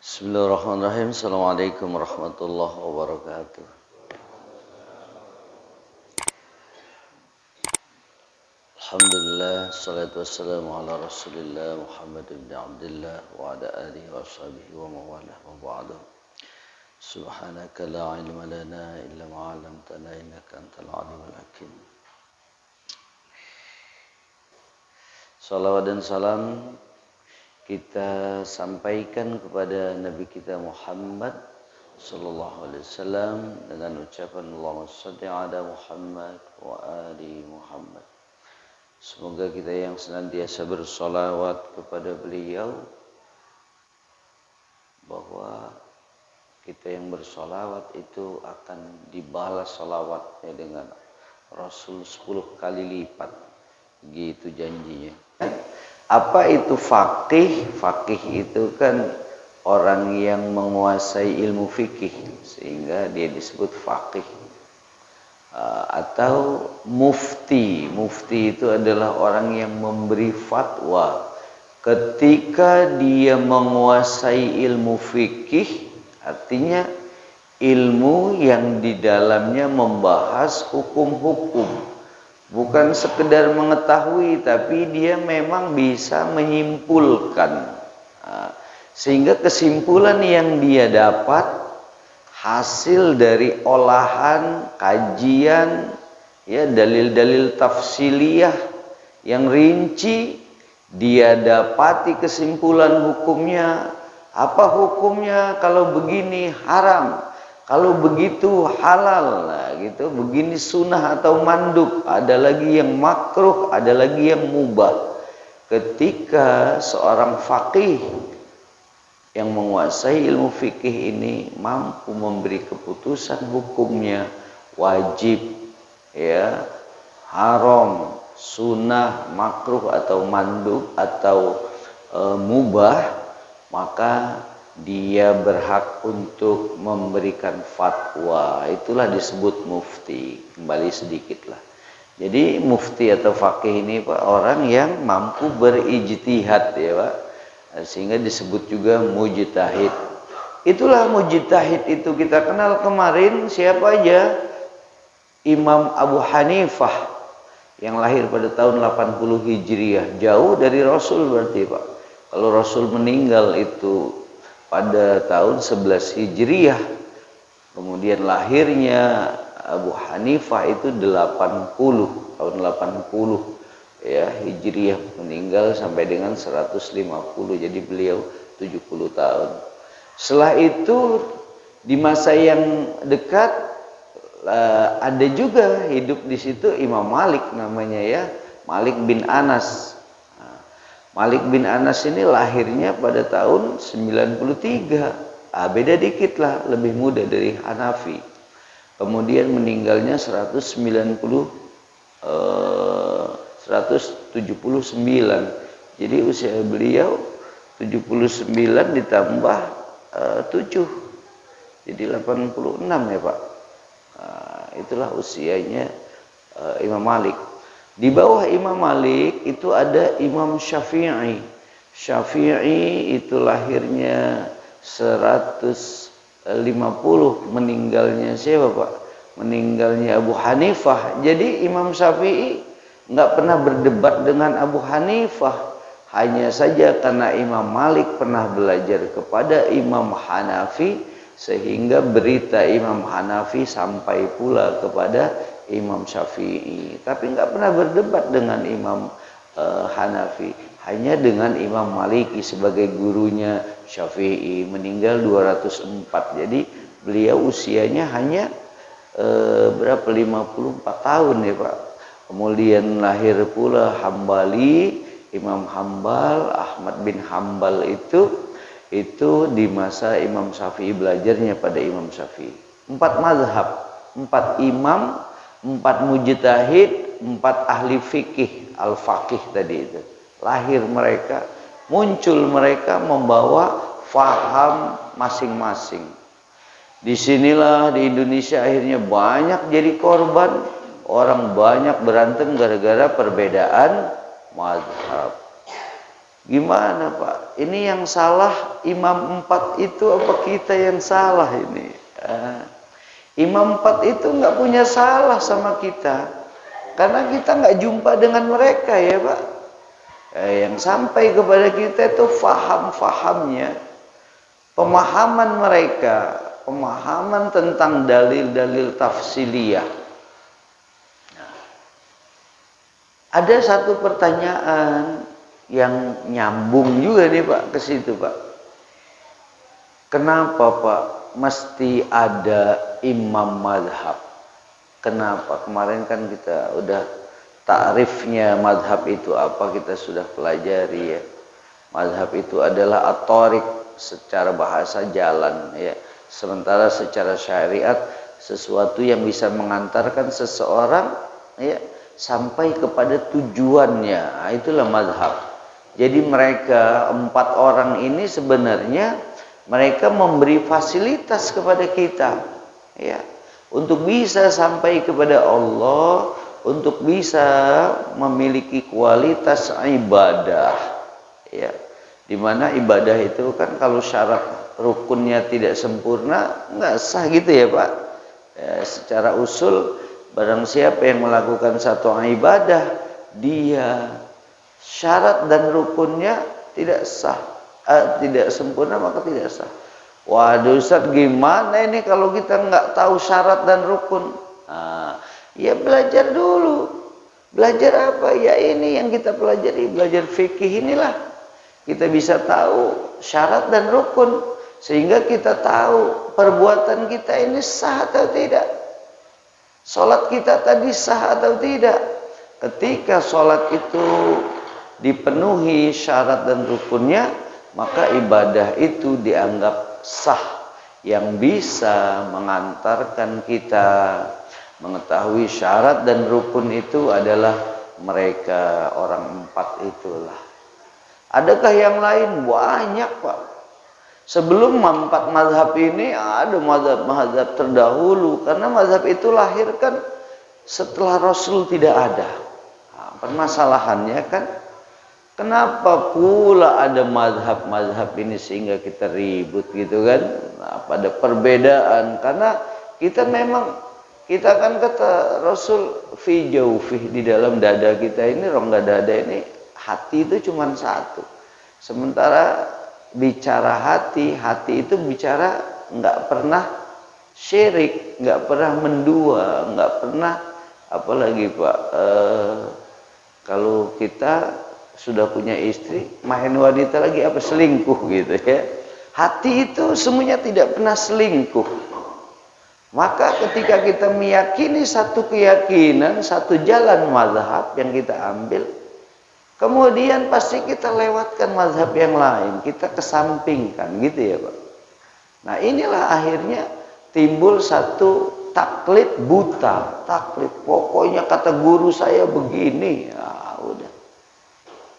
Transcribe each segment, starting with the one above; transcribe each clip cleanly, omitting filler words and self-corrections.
Bismillahirrahmanirrahim. Assalamualaikum warahmatullahi wabarakatuh. Alhamdulillah, salatu wassalamu ala rasulillah Muhammad ibn Abdullah wa ala alihi wa sahbihi wa mawalah wa ba'du. Subhanaka la ilma lana illa ma 'allamtana innaka antal alimul hakim. Salawat dan salam kita sampaikan kepada Nabi kita Muhammad sallallahu alaihi wasallam dengan ucapan Allahumma shalli ala Muhammad wa ali Muhammad. Semoga kita yang senantiasa bersolawat kepada beliau, bahwa kita yang bersolawat itu akan dibalas solawatnya dengan Rasul 10 kali lipat. Gitu janjinya. Apa itu faqih? Faqih itu kan orang yang menguasai ilmu fikih, sehingga dia disebut faqih. Atau mufti. Mufti itu adalah orang yang memberi fatwa. Ketika dia menguasai ilmu fikih, artinya ilmu yang di dalamnya membahas hukum-hukum. Bukan sekedar mengetahui, tapi dia memang bisa menyimpulkan. Sehingga kesimpulan yang dia dapat hasil dari olahan, kajian, ya, dalil-dalil tafsiliyah yang rinci, dia dapati kesimpulan hukumnya. Apa hukumnya? Kalau begini haram, kalau begitu halal, nah gitu. Begini sunnah atau mandub, ada lagi yang makruh, ada lagi yang mubah. Ketika seorang faqih yang menguasai ilmu fikih ini mampu memberi keputusan hukumnya, wajib, ya, haram, sunnah, makruh atau mandub atau mubah, maka dia berhak untuk memberikan fatwa. Itulah disebut mufti. Kembali sedikitlah. Jadi mufti atau faqih ini Pak, orang yang mampu berijtihad, ya Pak. Sehingga disebut juga mujtahid. Itulah mujtahid itu kita kenal kemarin siapa aja? Imam Abu Hanifah yang lahir pada tahun 80 Hijriah. Jauh dari Rasul berarti Pak. Kalau Rasul meninggal itu pada tahun 11 Hijriah, kemudian lahirnya Abu Hanifah itu 80, tahun 80 ya Hijriah, meninggal sampai dengan 150, jadi beliau 70 tahun. Setelah itu di masa yang dekat ada juga hidup di situ Imam Malik namanya, ya, Malik bin Anas. Malik bin Anas ini lahirnya pada tahun 93. Beda dikit lah, lebih muda dari Hanafi. Kemudian meninggalnya 179. Jadi usia beliau 79 ditambah 7. Jadi 86 ya Pak. Itulah usianya Imam Malik. Di bawah Imam Malik itu ada Imam Syafi'i. Syafi'i itu lahirnya 150, meninggalnya siapa Pak? Meninggalnya Abu Hanifah. Jadi Imam Syafi'i nggak pernah berdebat dengan Abu Hanifah. Hanya saja karena Imam Malik pernah belajar kepada Imam Hanafi, sehingga berita Imam Hanafi sampai pula kepada Imam Syafi'i, tapi nggak pernah berdebat dengan Imam Hanafi, hanya dengan Imam Maliki sebagai gurunya Syafi'i. Meninggal 204, jadi beliau usianya hanya berapa, 54 tahun ya Pak. Kemudian lahir pula Hambali, Imam Hambal, Ahmad bin Hambal itu di masa Imam Syafi'i, belajarnya pada Imam Syafi'i. 4 mazhab, 4 imam, 4 mujtahid, 4 ahli fikih, al-faqih tadi itu. Lahir mereka, muncul mereka membawa faham masing-masing. Disinilah di Indonesia akhirnya banyak jadi korban. Orang banyak berantem gara-gara perbedaan mazhab. Gimana Pak? Ini yang salah imam 4 itu apa kita yang salah ini? Imam 4 itu nggak punya salah sama kita, karena kita nggak jumpa dengan mereka ya Pak. Yang sampai kepada kita itu faham-fahamnya, pemahaman mereka, pemahaman tentang dalil-dalil tafsiliyah. Nah, ada satu pertanyaan yang nyambung juga nih Pak ke situ Pak. Kenapa Pak mesti ada imam madhab? Kenapa? Kemarin kan kita udah takrifnya madhab itu apa, kita sudah pelajari ya. Madhab itu adalah at-thariq, secara bahasa jalan ya. Sementara secara syariat sesuatu yang bisa mengantarkan seseorang ya sampai kepada tujuannya. Nah, itulah madhab. Jadi mereka 4 orang ini sebenarnya mereka memberi fasilitas kepada kita ya, untuk bisa sampai kepada Allah, untuk bisa memiliki kualitas ibadah ya. Dimana ibadah itu kan kalau syarat rukunnya tidak sempurna nggak sah gitu ya Pak ya. Secara usul barang siapa yang melakukan satu ibadah dia syarat dan rukunnya tidak sah, tidak sempurna, maka tidak sah. Waduh Ustaz, gimana ini kalau kita nggak tahu syarat dan rukun? Ya belajar dulu. Belajar apa? Ya ini yang kita pelajari, belajar fikih inilah. Kita bisa tahu syarat dan rukun, sehingga kita tahu perbuatan kita ini sah atau tidak. Sholat kita tadi sah atau tidak. Ketika sholat itu dipenuhi syarat dan rukunnya, maka ibadah itu dianggap sah, yang bisa mengantarkan kita mengetahui syarat dan rukun itu adalah mereka orang 4 itulah. Adakah yang lain? Banyak Pak. Sebelum 4 mazhab ini ada mazhab-mazhab terdahulu, karena mazhab itu lahir kan setelah Rasul tidak ada. Permasalahannya kan, kenapa pula ada mazhab-mazhab ini sehingga kita ribut gitu kan? Nah, pada perbedaan, karena kita memang, kita kan kata Rasul fi jawfih, di dalam dada kita ini, rongga dada ini, hati itu cuma satu. Sementara bicara hati, hati itu bicara nggak pernah syirik, nggak pernah mendua, nggak pernah apalagi Pak. Kalau kita sudah punya istri, main wanita lagi apa, selingkuh gitu ya. Hati itu semuanya tidak pernah selingkuh. Maka ketika kita meyakini satu keyakinan, satu jalan mazhab yang kita ambil, kemudian pasti kita lewatkan mazhab yang lain, kita kesampingkan gitu ya Pak. Nah inilah akhirnya timbul satu taklid buta, taklid. Pokoknya kata guru saya begini, ya udah.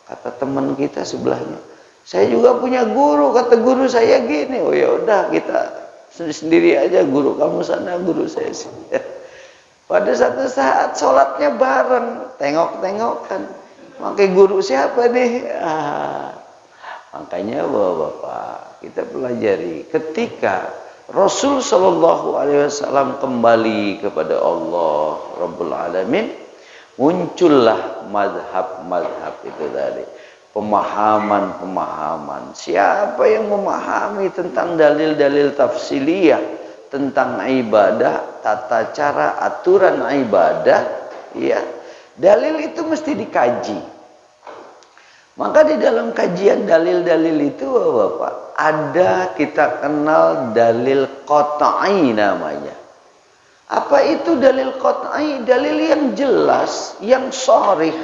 Kata teman kita sebelahnya, saya juga punya guru, kata guru saya gini. Oh ya udah, kita sendiri aja, guru kamu sana, guru saya sini. Pada satu saat sholatnya bareng, tengok-tengokan. Makanya guru siapa nih? Makanya Bapak, kita pelajari ketika Rasul Shallallahu Alaihi Wasallam kembali kepada Allah Rabbul Alamin, muncullah madhab-madhab itu tadi, pemahaman-pemahaman. Siapa yang memahami tentang dalil-dalil tafsiliyah tentang ibadah, tata cara, aturan ibadah, ya, dalil itu mesti dikaji. Maka di dalam kajian dalil-dalil itu Bapak, ada kita kenal dalil qat'i namanya. Apa itu dalil qat'i? Dalil yang jelas, yang sharih,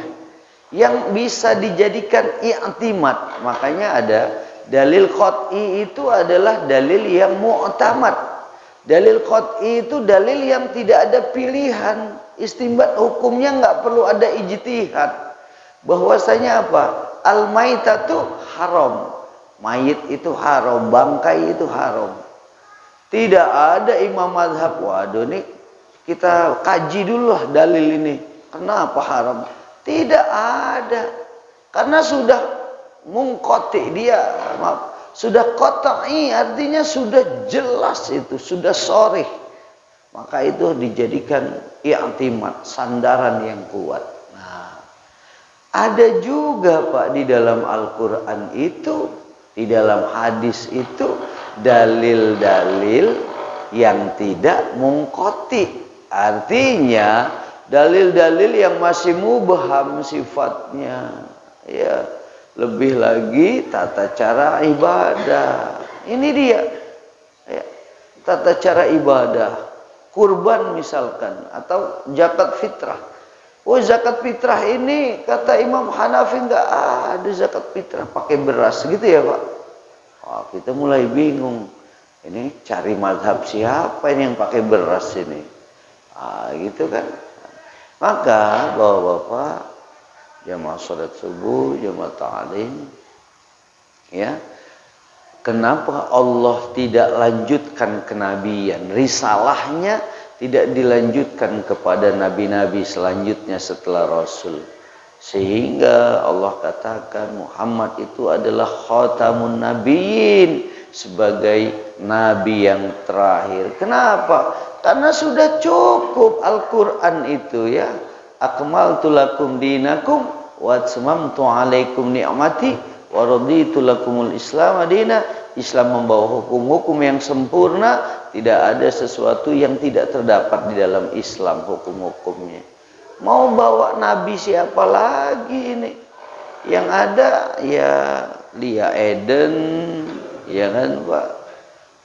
yang bisa dijadikan i'timad. Makanya ada dalil qat'i, itu adalah dalil yang mu'tamad. Dalil qat'i itu dalil yang tidak ada pilihan, istinbat hukumnya nggak perlu ada ijtihad. Bahwasanya apa? Al-maitatu haram, mayit itu haram, bangkai itu haram. Tidak ada imam mazhab, waduh nih kita kaji dulu lah dalil ini, kenapa haram? Tidak ada, karena sudah mungqati, dia maaf, sudah qat'i, artinya sudah jelas itu, sudah sharih. Maka itu dijadikan i'timad, sandaran yang kuat. Nah, ada juga Pak di dalam Al-Qur'an itu, di dalam hadis itu dalil-dalil yang tidak mungqati. Artinya dalil-dalil yang masih mubham sifatnya. Ya, lebih lagi tata cara ibadah. Ini dia. Ya, tata cara ibadah. Kurban misalkan atau zakat fitrah. Oh, zakat fitrah ini kata Imam Hanafi enggak ada zakat fitrah pakai beras gitu ya, Pak. Wah, kita mulai bingung. Ini cari mazhab siapa ini yang pakai beras ini? Gitu kan. Maka Bapak-bapak, jamaah salat subuh, jamaah ta'lim, ya. Kenapa Allah tidak lanjutkan kenabian? Risalahnya tidak dilanjutkan kepada nabi-nabi selanjutnya setelah Rasul. Sehingga Allah katakan Muhammad itu adalah khatamun nabiyyin, sebagai nabi yang terakhir. Kenapa? Karena sudah cukup Al-Quran itu, ya. Akmaltu lakum dinakum wa atmamtu alaikum ni'mati wa raditu lakumul Islam madina. Islam membawa hukum-hukum yang sempurna, tidak ada sesuatu yang tidak terdapat di dalam Islam hukum-hukumnya. Mau bawa nabi siapa lagi ini? Yang ada ya Lia Eden, ya kan Pak?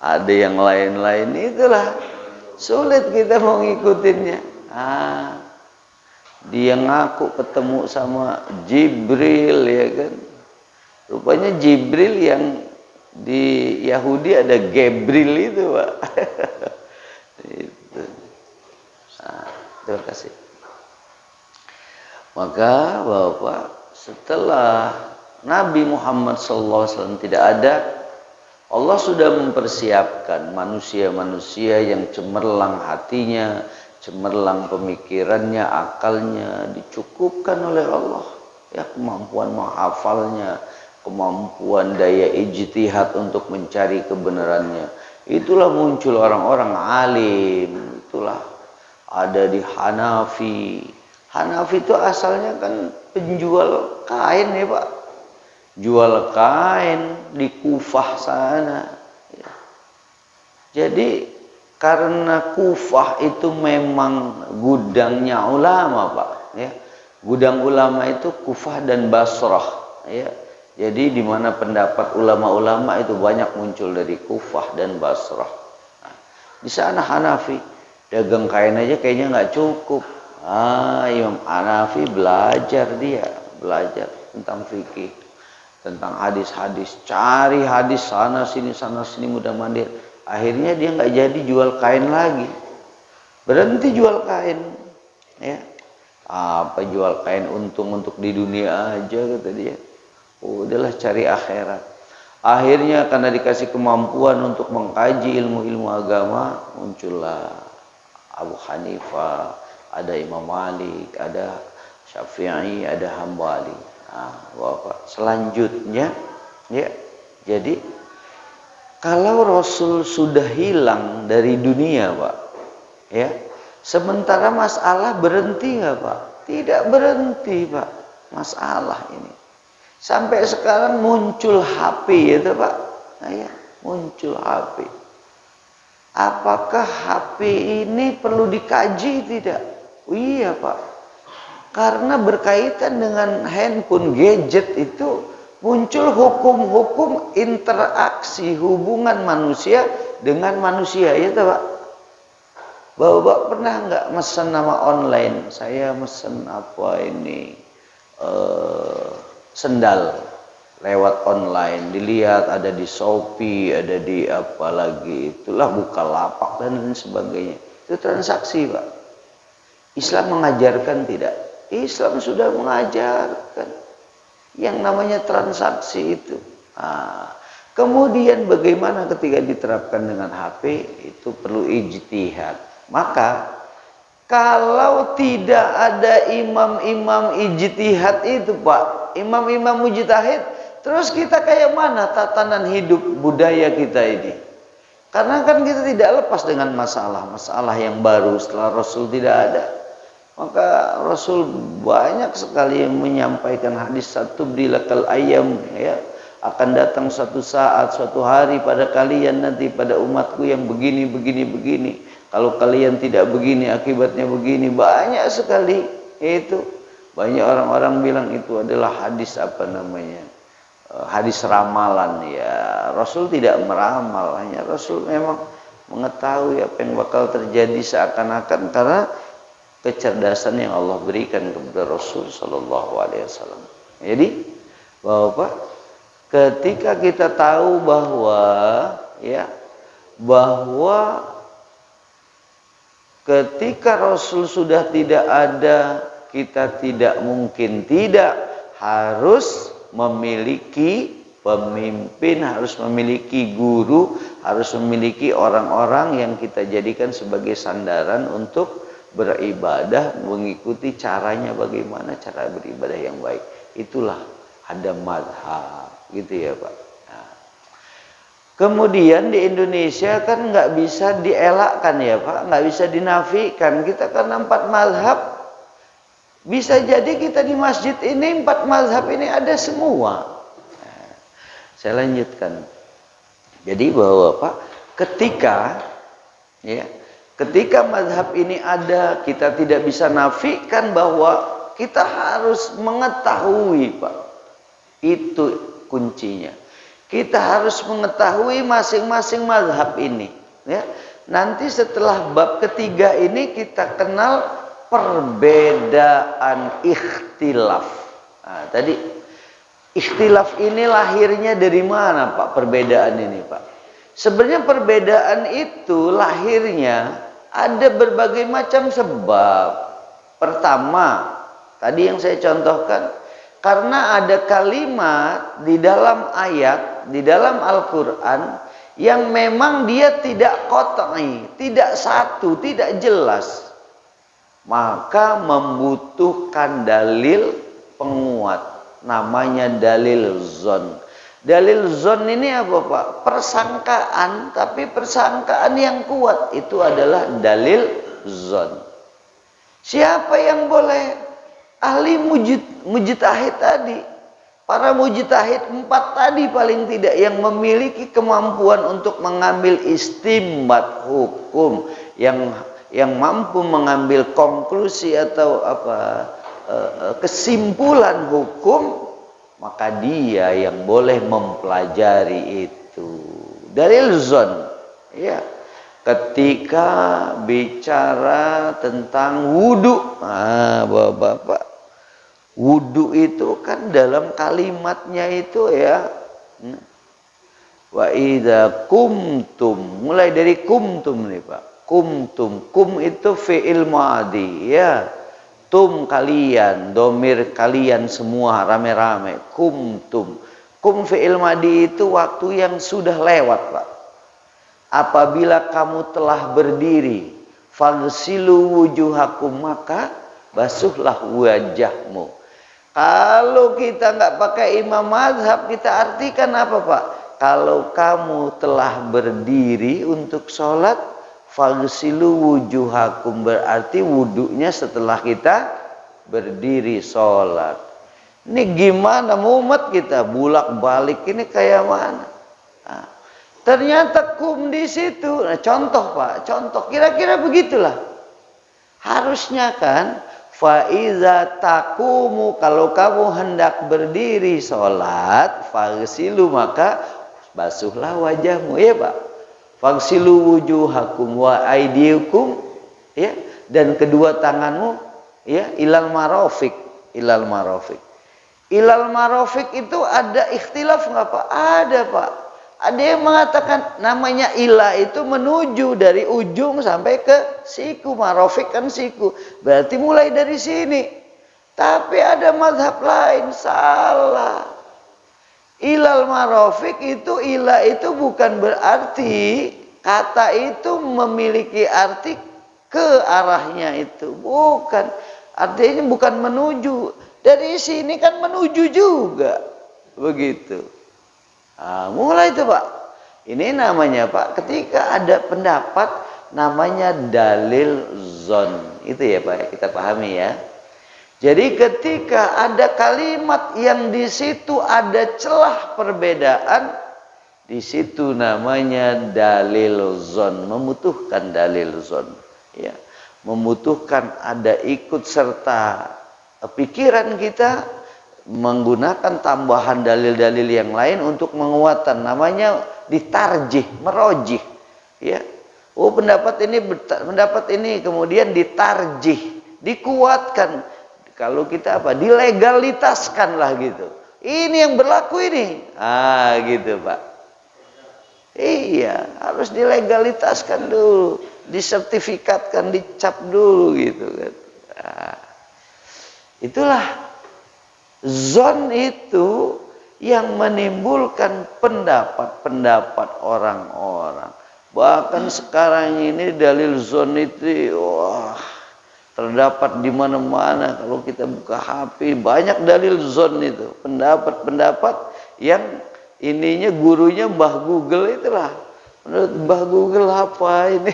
Ada yang lain-lain, itulah sulit kita mau ngikutinnya. Dia ngaku ketemu sama Jibril, ya kan? Rupanya Jibril yang di Yahudi ada Gabriel itu, Pak. Itu. Terima kasih. Maka Bapak, setelah Nabi Muhammad SAW tidak ada, Allah sudah mempersiapkan manusia-manusia yang cemerlang hatinya, cemerlang pemikirannya, akalnya, dicukupkan oleh Allah. Ya, kemampuan menghafalnya, kemampuan daya ijtihad untuk mencari kebenarannya. Itulah muncul orang-orang alim. Itulah ada di Hanafi. Hanafi itu asalnya kan penjual kain, ya Pak. Jual kain di Kufah sana. Ya. Jadi karena Kufah itu memang gudangnya ulama, Pak. Ya. Gudang ulama itu Kufah dan Basrah. Ya. Jadi di mana pendapat ulama-ulama itu banyak muncul dari Kufah dan Basrah. Nah, di sana Hanafi dagang kain aja kayaknya nggak cukup. Imam Hanafi belajar tentang fikih, tentang hadis-hadis, cari hadis sana sini mudah mandir. Akhirnya dia nggak jadi jual kain lagi, berhenti jual kain. Ya, apa jual kain untung untuk di dunia aja kata dia. Udahlah cari akhirat. Akhirnya karena dikasih kemampuan untuk mengkaji ilmu-ilmu agama, muncullah Abu Hanifah, ada Imam Malik, ada Syafi'i, ada Hambali. Bapak, selanjutnya, ya. Jadi kalau Rasul sudah hilang dari dunia, Pak, ya, sementara masalah berhenti nggak, Pak? Tidak berhenti, Pak, masalah ini. Sampai sekarang muncul HP, ya Pak. Ya, muncul HP. Apakah HP ini perlu dikaji tidak? Iya Pak. Karena berkaitan dengan handphone, gadget itu muncul hukum-hukum interaksi hubungan manusia dengan manusia, ya Pak. Bapak pernah nggak mesen nama online? Saya mesen apa ini? Sendal lewat online, dilihat ada di Shopee, ada di apa lagi, itulah Bukalapak dan lain sebagainya. Itu transaksi, Pak. Islam mengajarkan tidak? Islam sudah mengajarkan yang namanya transaksi itu. Kemudian bagaimana ketika diterapkan dengan HP? Itu perlu ijtihad. Maka kalau tidak ada imam-imam ijtihad itu, Pak, imam-imam mujtahid, Terus kita kayak mana tatanan hidup budaya kita ini? Karena kan kita tidak lepas dengan masalah-masalah yang baru setelah Rasul tidak ada. Maka Rasul banyak sekali yang menyampaikan hadis, satu brilakal ayam, ya, akan datang suatu saat, suatu hari pada kalian nanti, pada umatku yang begini, begini, begini. Kalau kalian tidak begini, akibatnya begini. Banyak sekali itu. Banyak orang-orang bilang itu adalah hadis apa namanya? Hadis ramalan. Ya, Rasul tidak meramal, hanya Rasul memang mengetahui apa yang bakal terjadi seakan-akan karena kecerdasan yang Allah berikan kepada Rasul sallallahu alaihi wasallam. Jadi, Bapak, ketika kita tahu bahwa ketika Rasul sudah tidak ada, kita tidak mungkin tidak harus memiliki pemimpin, harus memiliki guru, harus memiliki orang-orang yang kita jadikan sebagai sandaran untuk beribadah, mengikuti caranya bagaimana cara beribadah yang baik. Itulah ada madhab, gitu ya Pak. Nah, kemudian di Indonesia kan nggak bisa dielakkan ya Pak, nggak bisa dinafikan. Kita kan 4 madhab. Bisa jadi kita di masjid ini 4 mazhab ini ada semua. Nah, saya lanjutkan. Jadi bahwa Pak, ketika mazhab ini ada, kita tidak bisa nafikan bahwa kita harus mengetahui Pak. Itu kuncinya. Kita harus mengetahui masing-masing mazhab ini. Ya. Nanti setelah bab ketiga ini kita kenal perbedaan ikhtilaf. Nah, tadi ikhtilaf ini lahirnya dari mana Pak, perbedaan ini Pak? Sebenarnya perbedaan itu lahirnya ada berbagai macam sebab. Pertama, tadi yang saya contohkan, karena ada kalimat di dalam ayat, di dalam Al-Quran yang memang dia tidak qat'i, tidak satu, tidak jelas. Maka membutuhkan dalil penguat, namanya dalil zon. Dalil zon ini apa Pak? Persangkaan, tapi persangkaan yang kuat itu adalah dalil zon. Siapa yang boleh? Ahli mujtahid tadi. Para mujtahid 4 tadi paling tidak yang memiliki kemampuan untuk mengambil istimbat hukum, yang mampu mengambil konklusi atau kesimpulan hukum, maka dia yang boleh mempelajari itu. Dalil zon, ya. Ketika bicara tentang wudu, Bapak, wudu itu kan dalam kalimatnya itu ya, wa idza kumtum, mulai dari kumtum nih Pak. Kumtum, kum itu fi'il madi, ya. Tum kalian, domir kalian semua rame-rame. Kumtum. Kum fi'il madi itu waktu yang sudah lewat Pak. Apabila kamu telah berdiri, faghsilu wujuhakum, maka basuhlah wajahmu. Kalau kita nggak pakai imam mazhab, kita artikan apa Pak? Kalau kamu telah berdiri untuk sholat, faghsilu wujuhakum, berarti wudunya setelah kita berdiri sholat. Ini gimana mumet kita bulak balik ini kayak mana? Nah, ternyata kum di situ. Nah, contoh Pak, contoh kira-kira begitulah. Harusnya kan faiza takumu, kalau kamu hendak berdiri sholat, faghsilu, maka basuhlah wajahmu, ya Pak. Faghsilu wujuhakum wa aydiyakum, ya, dan kedua tanganmu, ya, ilal marafiq, ilal marafiq. Ilal marafiq itu ada ikhtilaf nggak Pak? Ada Pak. Ada yang mengatakan namanya ila itu menuju dari ujung sampai ke siku. Marafiq kan siku, berarti mulai dari sini. Tapi ada mazhab lain, salah. Ilal marafiq itu, ila itu bukan berarti kata itu memiliki arti ke arahnya itu, bukan. Artinya bukan menuju. Dari sini kan menuju juga. Begitu. Mulai itu Pak. Ini namanya Pak, ketika ada pendapat namanya dalil zon. Itu ya Pak, kita pahami ya. Jadi ketika ada kalimat yang di situ ada celah perbedaan, di situ namanya dalil zon, membutuhkan dalil zon. Ya, membutuhkan ada ikut serta pikiran kita, menggunakan tambahan dalil-dalil yang lain untuk menguatkan, namanya ditarjih, merojih, ya. Oh, pendapat ini kemudian ditarjih, dikuatkan. Kalau kita apa? Dilegalitaskan lah gitu. Ini yang berlaku ini. Gitu Pak. Iya, harus dilegalitaskan dulu, disertifikatkan, dicap dulu gitu kan. Itulah zon itu yang menimbulkan pendapat-pendapat orang-orang. Bahkan sekarang ini dalil zon itu terdapat di mana-mana. Kalau kita buka HP banyak dalil zon itu, pendapat-pendapat yang ininya gurunya Mbah Google itulah. Menurut Mbah Google apa ini?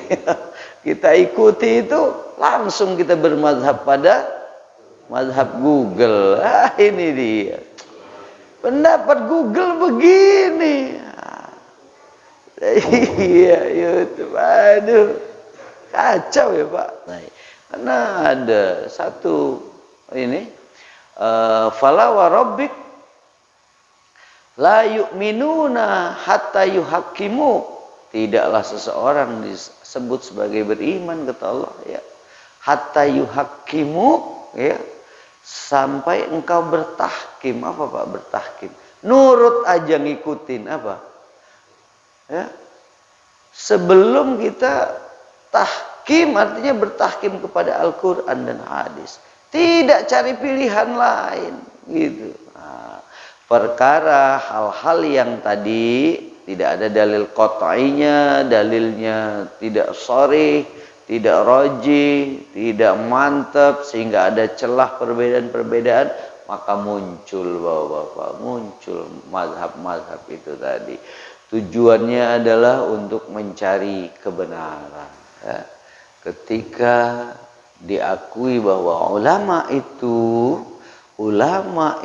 Kita ikuti itu, langsung kita bermazhab pada mazhab Google. Ini dia. Pendapat Google begini. Iya, YouTube. Aduh. Kacau ya, Pak. Karena ada satu ini fala wa rabbik la yu'minuna hatta yuhaqqimu. Tidaklah seseorang disebut sebagai beriman kata Allah ya. Hatta yuhaqqimu ya. Sampai engkau bertahkim. Apa Pak bertahkim? Nurut aja ngikutin apa? Ya. Sebelum kita tahkim, artinya bertahkim kepada Al-Quran dan hadis. Tidak cari pilihan lain gitu. Perkara hal-hal yang tadi tidak ada dalil qat'inya, dalilnya tidak sharih, tidak roji, tidak mantap, sehingga ada celah perbedaan-perbedaan, maka muncul Bapak-bapak, muncul mazhab-mazhab itu tadi. Tujuannya adalah untuk mencari kebenaran. Ya. Ketika diakui bahwa ulama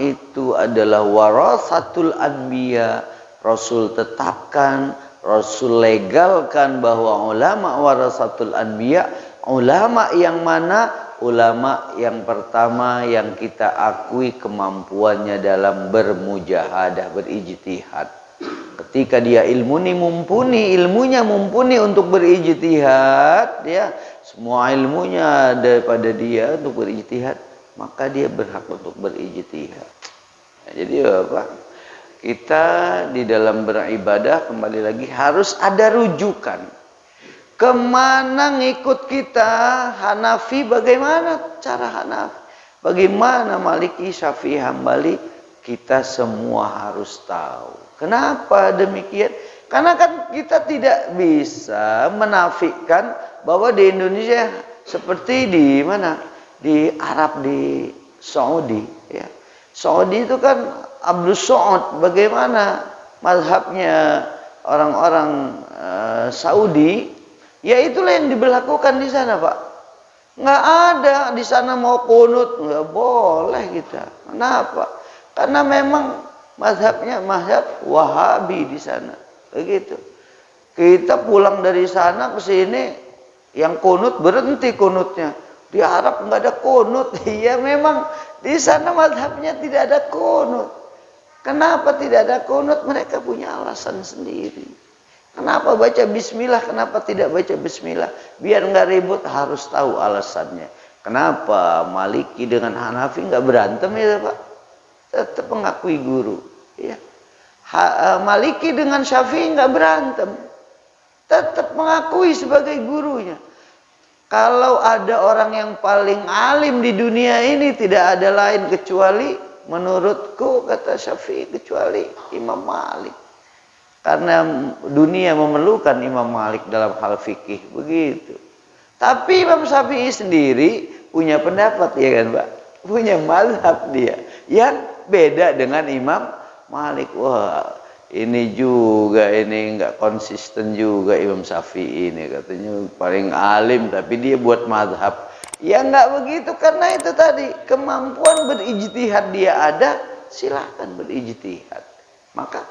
itu adalah warasatul anbiya, Rasul tetapkan, Rasul legalkan bahwa ulama warasatul anbiya, ulama yang mana? Ulama yang pertama yang kita akui kemampuannya dalam bermujahadah, berijtihad. Ketika dia ilmunya mumpuni untuk berijtihad, ya, semua ilmunya ada pada dia untuk berijtihad, maka dia berhak untuk berijtihad. Nah, jadi Bapak, kita di dalam beribadah kembali lagi harus ada rujukan. Kemana ngikut kita? Hanafi bagaimana cara Hanafi? Bagaimana Maliki, Syafi'i, Hambali? Kita semua harus tahu. Kenapa demikian? Karena kan kita tidak bisa menafikan bahwa di Indonesia seperti di mana? Di Arab, di Saudi, ya. Saudi itu kan Abdul Saud, bagaimana mazhabnya orang-orang Saudi? Ya itulah yang diberlakukan di sana, Pak. Nggak ada di sana mau kunut, nggak boleh kita. Kenapa? Karena memang mazhabnya mazhab Wahabi di sana, begitu. Kita pulang dari sana ke sini, yang kunut berhenti kunutnya. Di Arab nggak ada kunut. Iya memang di sana mazhabnya tidak ada kunut. Kenapa tidak ada kunut? Mereka punya alasan sendiri. Kenapa baca Bismillah? Kenapa tidak baca Bismillah? Biar nggak ribut, harus tahu alasannya. Kenapa Maliki dengan Hanafi nggak berantem ya Pak? Tetap mengakui guru. Ya. Maliki dengan Syafi'i nggak berantem, tetap mengakui sebagai gurunya. Kalau ada orang yang paling alim di dunia ini, tidak ada lain kecuali, menurutku kata Syafi'i, kecuali Imam Malik. Karena dunia memerlukan Imam Malik dalam hal fikih, begitu. Tapi Imam Syafi'i sendiri punya pendapat, ya kan Pak? Punya mazhab dia yang beda dengan Imam Malik, wah ini juga, ini nggak konsisten juga Imam Syafi'i ini, katanya paling alim tapi dia buat mazhab. Ya nggak begitu, karena itu tadi kemampuan berijtihad dia ada, silahkan berijtihad. Maka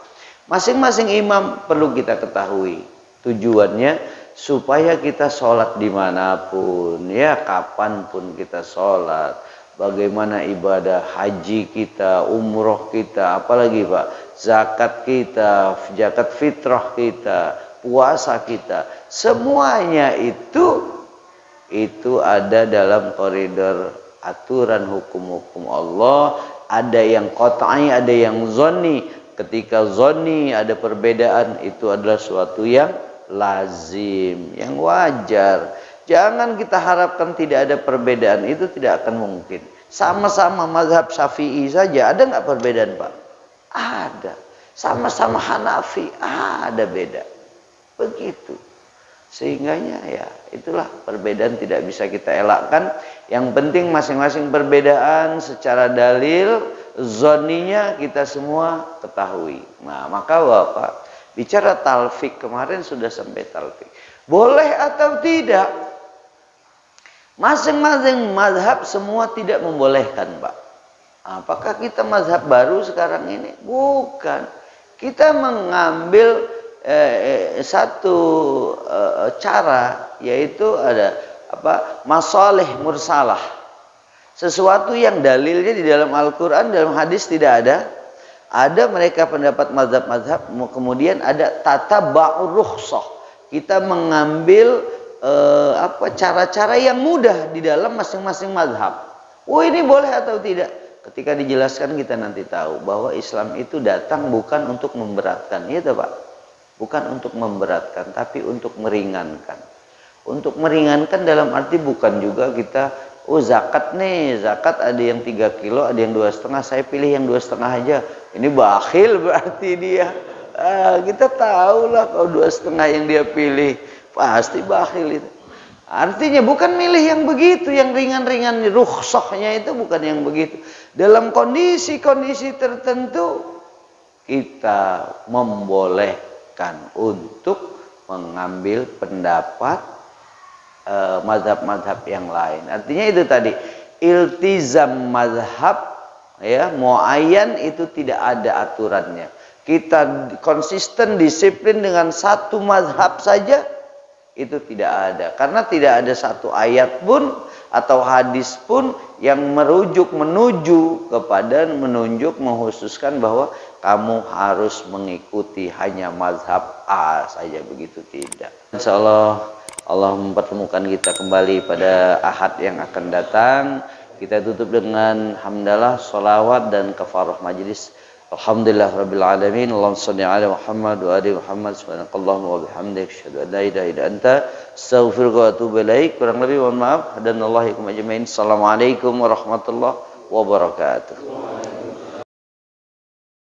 masing-masing imam perlu kita ketahui tujuannya supaya kita sholat dimanapun, ya kapanpun kita sholat. Bagaimana ibadah haji kita, umroh kita, apalagi Pak, zakat kita, zakat fitrah kita, puasa kita, semuanya itu ada dalam koridor aturan hukum-hukum Allah. Ada yang qat'i, ada yang zonni. Ketika zonni ada perbedaan, itu adalah suatu yang lazim, yang wajar. Jangan kita harapkan tidak ada perbedaan, itu tidak akan mungkin. Sama-sama mazhab Syafi'i saja, ada nggak perbedaan Pak? Ada. Sama-sama Hanafi, ada beda. Begitu. Sehingganya ya itulah, perbedaan tidak bisa kita elakkan. Yang penting masing-masing perbedaan secara dalil, zoninya kita semua ketahui. Nah maka Bapak bicara talfik, kemarin sudah sampai talfik. Boleh atau tidak? Masing-masing mazhab semua tidak membolehkan Pak. Apakah kita mazhab baru sekarang ini? Bukan. Kita mengambil satu cara, yaitu ada masalih mursalah. Sesuatu yang dalilnya di dalam Al-Quran, dalam hadis tidak ada. Ada mereka pendapat mazhab-mazhab, kemudian ada tataba'ur rukhsah. Kita mengambil cara-cara yang mudah di dalam masing-masing mazhab. Oh ini boleh atau tidak? Ketika dijelaskan kita nanti tahu bahwa Islam itu datang bukan untuk memberatkan, itu Pak. Bukan untuk memberatkan, tapi untuk meringankan. Untuk meringankan dalam arti bukan juga kita, oh zakat nih, zakat ada yang 3 kilo, ada yang 2,5, saya pilih yang 2,5 aja. Ini bakhil berarti dia. Kita tahulah kalau 2,5 yang dia pilih, pasti bakhil itu. Artinya bukan milih yang begitu, yang ringan-ringan, rukhsahnya itu bukan yang begitu. Dalam kondisi-kondisi tertentu kita membolehkan untuk mengambil pendapat mazhab-mazhab yang lain. Artinya itu tadi, iltizam mazhab ya muayyan itu tidak ada aturannya. Kita konsisten disiplin dengan satu mazhab saja, itu tidak ada, karena tidak ada satu ayat pun atau hadis pun yang menunjuk kepada menghususkan bahwa kamu harus mengikuti hanya mazhab A saja, begitu tidak. Insya Allah Allah mempertemukan kita kembali pada Ahad yang akan datang. Kita tutup dengan hamdalah, sholawat dan kafarah majlis. Alhamdulillah Rabbil Alamin. Allahumma salli ala Muhammad wa ali Muhammad. Subhanakallahumma wa bihamdik, asyhadu an la ilaha illa anta, astaghfiruka wa atubu ilaik. Kurang lebih mohon maaf. Hadanallahu ikum ajmain. Assalamualaikum warahmatullahi wabarakatuh.